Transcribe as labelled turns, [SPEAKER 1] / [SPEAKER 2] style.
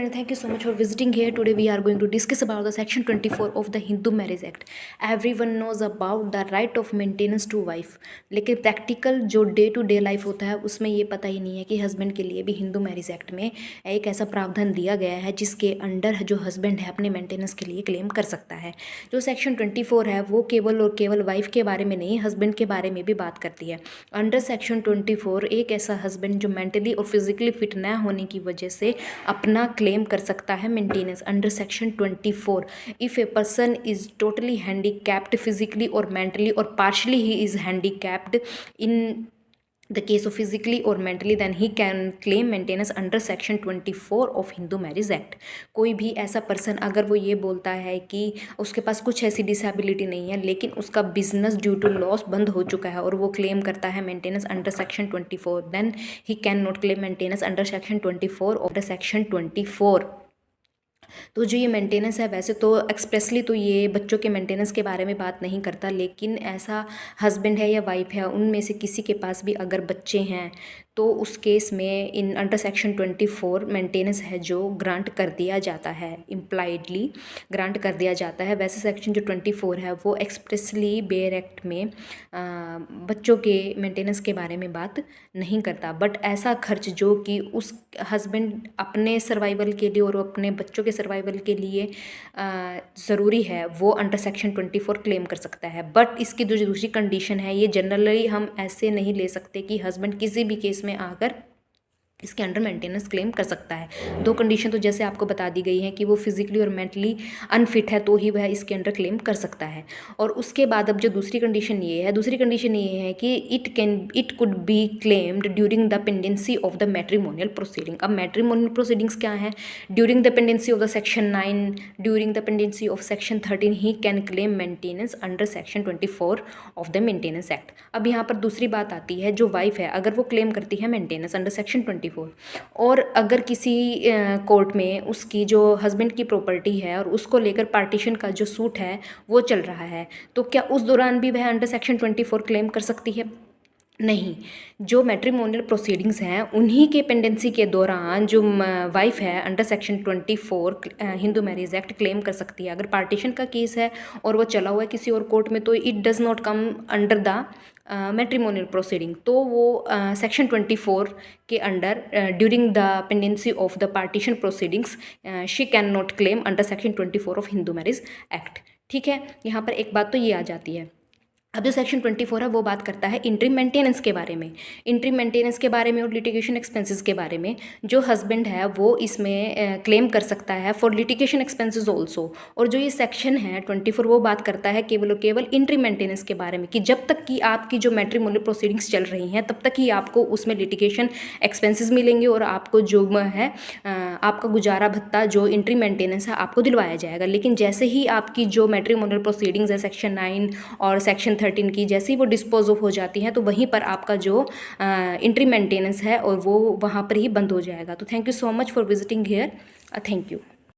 [SPEAKER 1] And thank you so much for visiting here. Today we are going to discuss about the section 24 of the Hindu Marriage Act. Everyone knows about the right of maintenance to wife, लेकिन practical जो day to day life होता है उसमें ये पता ही नहीं है कि हस्बैंड के लिए भी हिंदू मैरिज एक्ट में एक ऐसा प्रावधान दिया गया है जिसके अंडर जो हस्बैंड है अपने मेंटेनेंस के लिए क्लेम कर सकता है। जो सेक्शन 24 है वो केवल और केवल वाइफ के बारे में नहीं, हस्बैंड के बारे में भी बात करती है। अंडर सेक्शन 24 एक ऐसा हस्बैंड जो मेंटली और फिजिकली फिट न होने की वजह से अपना क्लेम कर सकता है maintenance under section 24 if a person is totally handicapped physically और मेंटली और partially he is handicapped in the case of physically or mentally, then he can claim maintenance under section 24 of Hindu Marriage Act। कोई भी ऐसा person अगर वो ये बोलता है कि उसके पास कुछ ऐसी डिसेबिलिटी नहीं है लेकिन उसका बिजनेस ड्यू टू लॉस बंद हो चुका है और वो क्लेम करता है maintenance under section 24, then he can not claim maintenance under section 24 of the section 24। तो जो ये मेंटेनेंस है वैसे तो एक्सप्रेसली तो ये बच्चों के मेंटेनेंस के बारे में बात नहीं करता, लेकिन ऐसा हस्बैंड है या वाइफ है उनमें से किसी के पास भी अगर बच्चे हैं तो उस केस में इन अंडर सेक्शन 24 मेंटेनेंस है जो ग्रांट कर दिया जाता है, इम्प्लाइडली ग्रांट कर दिया जाता है। वैसे सेक्शन जो 24 है वो एक्सप्रेसली बेयर एक्ट में बच्चों के मेंटेनेंस के बारे में बात नहीं करता, बट ऐसा खर्च जो कि उस हस्बैंड अपने सर्वाइवल के लिए और अपने बच्चों के सर्वाइवल के लिए ज़रूरी है वो अंडर सेक्शन 24 क्लेम कर सकता है। बट इसकी जो दूसरी कंडीशन है ये जनरली हम ऐसे नहीं ले सकते कि हस्बैंड किसी भी केस में आकर इसके अंडर मेंटेनेंस क्लेम कर सकता है। दो कंडीशन तो जैसे आपको बता दी गई हैं कि वो फिजिकली और मेंटली अनफिट है तो ही वह इसके अंडर क्लेम कर सकता है। और उसके बाद अब जो दूसरी कंडीशन ये है कि it could be claimed during the pendency of the matrimonial proceeding. अब मैट्रिमोनियल प्रोसीडिंग्स क्या है? During the pendency of the section 9, during the pendency of section 13 he can claim maintenance under section 24 of the maintenance act. अब यहाँ पर दूसरी बात आती है, जो वाइफ है अगर वो क्लेम करती है मेंटेनेंस अंडर सेक्शन 24 और अगर किसी कोर्ट में उसकी जो हस्बैंड की प्रॉपर्टी है और उसको लेकर पार्टीशन का जो सूट है वो चल रहा है, तो क्या उस दौरान भी वह अंडर सेक्शन 24 क्लेम कर सकती है? नहीं। जो मैट्रिमोनियल प्रोसीडिंग्स हैं उन्हीं के पेंडेंसी के दौरान जो वाइफ है under section 24 Hindu marriage act claim कर सकती है। अगर पार्टीशन का केस है और वो चला हुआ है किसी और कोर्ट में तो it does not come under the matrimonial proceeding, तो वो सेक्शन 24 के under during the pendency of the partition proceedings she can not claim under section 24 of Hindu marriage act. ठीक है, यहाँ पर एक बात तो ये आ जाती है। अब जो सेक्शन 24 है वो बात करता है इंट्रीम मेंटेनेंस के बारे में, इंट्रीम मेंटेनेंस के बारे में और लिटिगेशन एक्सपेंसेस के बारे में। जो हस्बैंड है वो इसमें क्लेम कर सकता है फॉर लिटिगेशन एक्सपेंसेस ऑल्सो। और जो ये सेक्शन है 24 वो बात करता है केवल और केवल इंट्रीम मेंटेनेंस के बारे में कि जब तक कि आपकी जो मैट्रिमोनियल प्रोसीडिंग्स चल रही हैं तब तक ही आपको उसमें लिटिगेशन एक्सपेंसेस मिलेंगे और आपको जो है आपका गुजारा भत्ता जो इंट्रीम मेंटेनेंस है आपको दिलवाया जाएगा। लेकिन जैसे ही आपकी जो मैट्रिमोनियल प्रोसीडिंग्स है सेक्शन 9 और सेक्शन 13 की जैसे ही वो डिस्पोज ऑफ हो जाती हैं तो वहीं पर आपका जो इंट्रीम मेंटेनेंस है और वो वहाँ पर ही बंद हो जाएगा। तो thank you so much for visiting here. Thank you.